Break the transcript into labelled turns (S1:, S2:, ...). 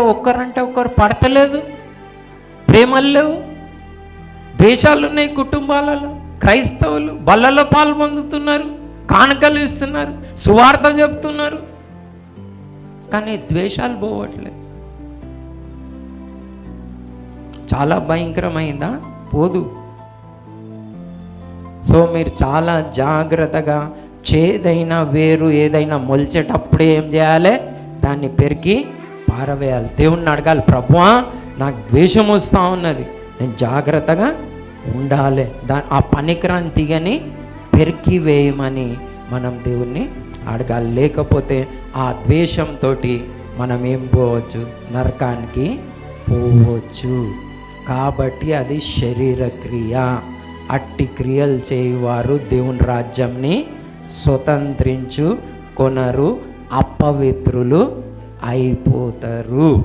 S1: ఒక్కరంటే ఒక్కరు పడతలేదు, ప్రేమలు లేవు, ద్వేషాలు ఉన్నాయి కుటుంబాలలో. క్రైస్తవులు బల్లలో పాలు పొందుతున్నారు, కానుకలు ఇస్తున్నారు, సువార్త చెప్తున్నారు, కానీ ద్వేషాలు పోవట్లేదు. చాలా భయంకరమైందా? పోదు. సో మీరు చాలా జాగ్రత్తగా చేదైనా వేరు ఏదైనా మొలిచేటప్పుడే ఏం చేయాలి? దాన్ని పెరికి పారవేయాలి. దేవుణ్ణి అడగాలి, ప్రభువా నాకు ద్వేషం వస్తూ ఉన్నది, నేను జాగ్రత్తగా ఉండాలి, ఆ పనికిరాని తీగని పెరికి వేయమని మనం దేవుణ్ణి అడగాలి. లేకపోతే ఆ ద్వేషంతో మనం ఏం పోవచ్చు? నరకానికి పోవచ్చు. కాబట్టి అది శరీర క్రియ. అట్టి క్రియలు చేయువారు దేవుని రాజ్యంని స్వతంత్రించుకొనరు, అపవిత్రులు అయిపోతారు.